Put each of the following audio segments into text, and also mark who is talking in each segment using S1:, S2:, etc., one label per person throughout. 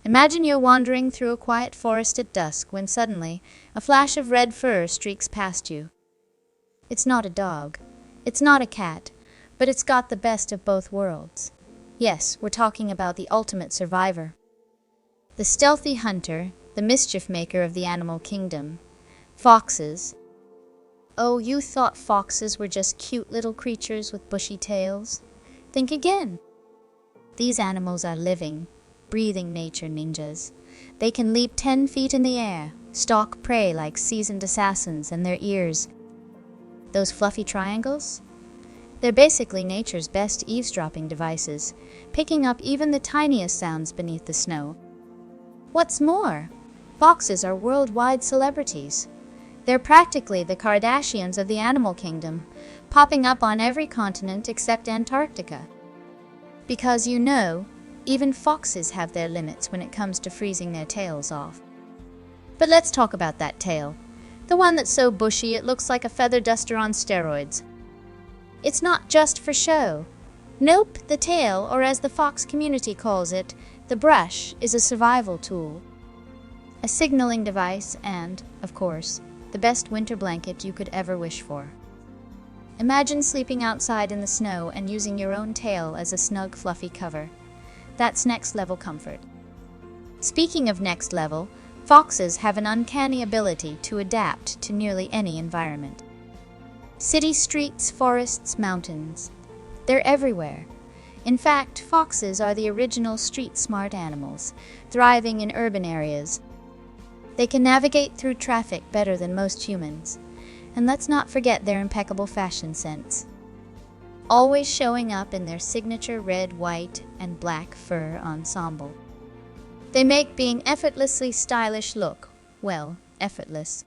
S1: Imagine you're wandering through a quiet forest at dusk when suddenly a flash of red fur streaks past you. It's not a dog. It's not a cat. But it's got the best of both worlds. Yes, we're talking about the ultimate survivor. The stealthy hunter, the mischief maker of the animal kingdom. Foxes. Oh, you thought foxes were just cute little creatures with bushy tails? Think again. These animals are living, breathing nature ninjas. They can leap 10 feet in the air, stalk prey like seasoned assassins, and their ears. Those fluffy triangles? They're basically nature's best eavesdropping devices, picking up even the tiniest sounds beneath the snow. What's more, foxes are worldwide celebrities. They're practically the Kardashians of the animal kingdom, popping up on every continent except Antarctica. Because even foxes have their limits when it comes to freezing their tails off. But let's talk about that tail. The one that's so bushy it looks like a feather duster on steroids. It's not just for show. Nope, the tail, or as the fox community calls it, the brush, is a survival tool. A signaling device and, of course, the best winter blanket you could ever wish for. Imagine sleeping outside in the snow and using your own tail as a snug, fluffy cover. That's next-level comfort. Speaking of next level, foxes have an uncanny ability to adapt to nearly any environment. City streets, forests, mountains. They're everywhere. In fact, foxes are the original street-smart animals, thriving in urban areas. They can navigate through traffic better than most humans. And let's not forget their impeccable fashion sense. Always showing up in their signature red, white, and black fur ensemble. They make being effortlessly stylish look, well, effortless.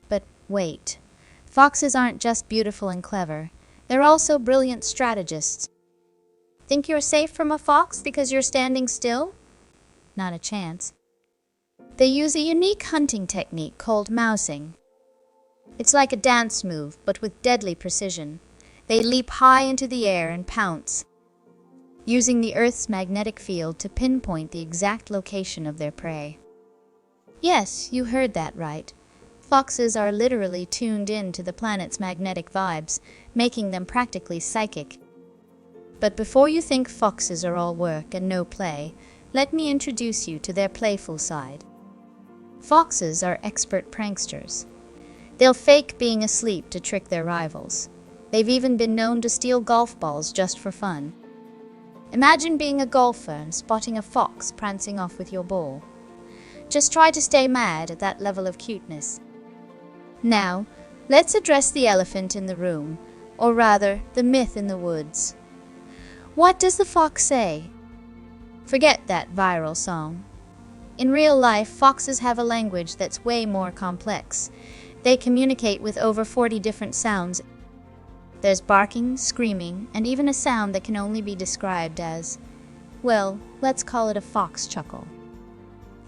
S1: But wait. Foxes aren't just beautiful and clever. They're also brilliant strategists. Think you're safe from a fox because you're standing still? Not a chance. They use a unique hunting technique called mousing. It's like a dance move, but with deadly precision. They leap high into the air and pounce, using the Earth's magnetic field to pinpoint the exact location of their prey. Yes, you heard that right. Foxes are literally tuned in to the planet's magnetic vibes, making them practically psychic. But before you think foxes are all work and no play, let me introduce you to their playful side. Foxes are expert pranksters. They'll fake being asleep to trick their rivals. They've even been known to steal golf balls just for fun. Imagine being a golfer and spotting a fox prancing off with your ball. Just try to stay mad at that level of cuteness. Now, let's address the elephant in the room, or rather, the myth in the woods. What does the fox say? Forget that viral song. In real life, foxes have a language that's way more complex. They communicate with over 40 different sounds. There's barking, screaming, and even a sound that can only be described as, well, let's call it a fox chuckle.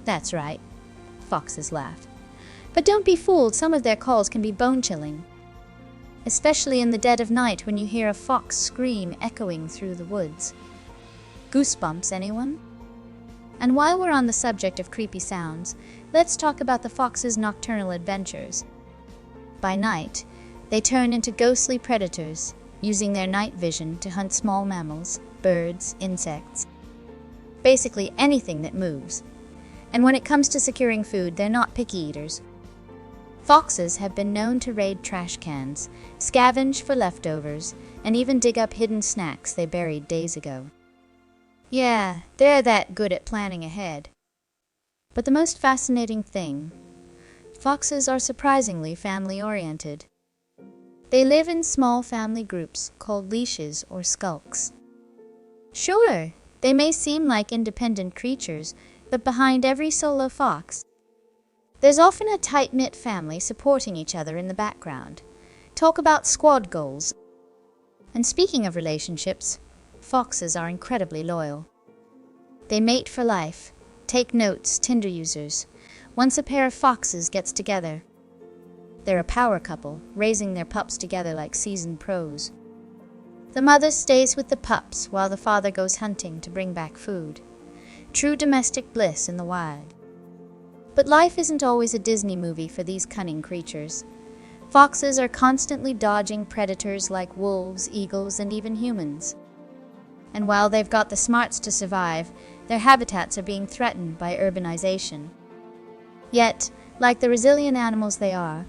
S1: That's right, foxes laugh. But don't be fooled, some of their calls can be bone-chilling. Especially in the dead of night when you hear a fox scream echoing through the woods. Goosebumps, anyone? And while we're on the subject of creepy sounds, let's talk about the fox's nocturnal adventures. By night, they turn into ghostly predators, using their night vision to hunt small mammals, birds, insects. Basically anything that moves. And when it comes to securing food, they're not picky eaters. Foxes have been known to raid trash cans, scavenge for leftovers, and even dig up hidden snacks they buried days ago. Yeah, they're that good at planning ahead. But the most fascinating thing, foxes are surprisingly family-oriented. They live in small family groups called leashes or skulks. Sure, they may seem like independent creatures, but behind every solo fox, there's often a tight-knit family supporting each other in the background. Talk about squad goals. And speaking of relationships, foxes are incredibly loyal. They mate for life. Take notes, Tinder users. Once a pair of foxes gets together, they're a power couple, raising their pups together like seasoned pros. The mother stays with the pups while the father goes hunting to bring back food. true domestic bliss in the wild. But life isn't always a Disney movie for these cunning creatures. Foxes are constantly dodging predators like wolves, eagles, and even humans. And while they've got the smarts to survive, their habitats are being threatened by urbanization. Yet, like the resilient animals they are,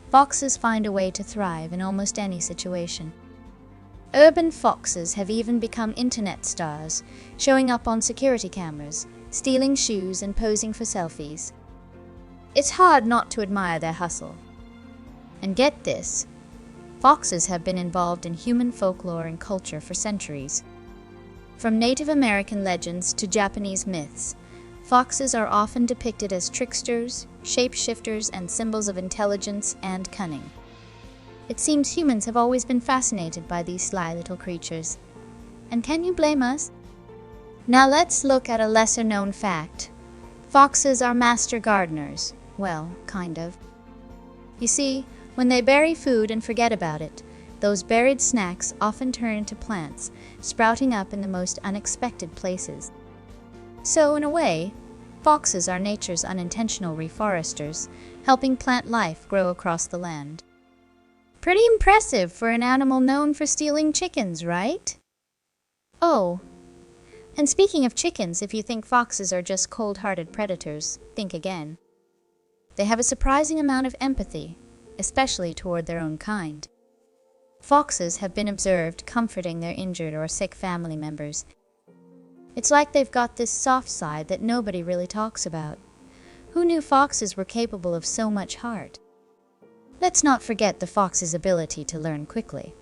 S1: foxes find a way to thrive in almost any situation. Urban foxes have even become internet stars, showing up on security cameras, stealing shoes and posing for selfies. It's hard not to admire their hustle. And get this, foxes have been involved in human folklore and culture for centuries. From Native American legends to Japanese myths, foxes are often depicted as tricksters, shapeshifters, and symbols of intelligence and cunning. It seems humans have always been fascinated by these sly little creatures. And can you blame us? Now let's look at a lesser-known fact. Foxes are master gardeners. Well, kind of. You see, when they bury food and forget about it, those buried snacks often turn into plants, sprouting up in the most unexpected places. So, in a way, foxes are nature's unintentional reforesters, helping plant life grow across the land. Pretty impressive for an animal known for stealing chickens, right? Oh, and speaking of chickens, if you think foxes are just cold-hearted predators, think again. They have a surprising amount of empathy, especially toward their own kind. Foxes have been observed comforting their injured or sick family members. It's like they've got this soft side that nobody really talks about. Who knew foxes were capable of so much heart? Let's not forget the fox's ability to learn quickly.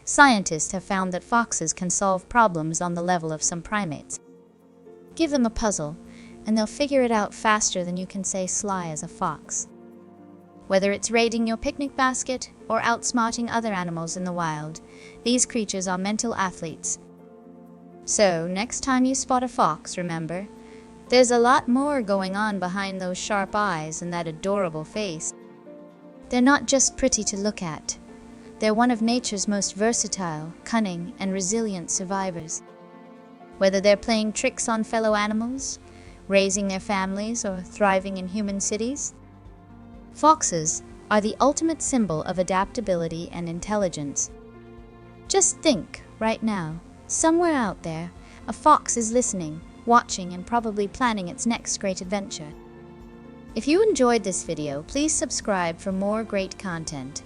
S1: Scientists have found that foxes can solve problems on the level of some primates. Give them a puzzle, and they'll figure it out faster than you can say sly as a fox. Whether it's raiding your picnic basket or outsmarting other animals in the wild, these creatures are mental athletes. So, next time you spot a fox, remember, there's a lot more going on behind those sharp eyes and that adorable face. They're not just pretty to look at. They're one of nature's most versatile, cunning, and resilient survivors. Whether they're playing tricks on fellow animals, raising their families, or thriving in human cities, foxes are the ultimate symbol of adaptability and intelligence. Just think, right now, somewhere out there, a fox is listening, watching, and probably planning its next great adventure. If you enjoyed this video, please subscribe for more great content.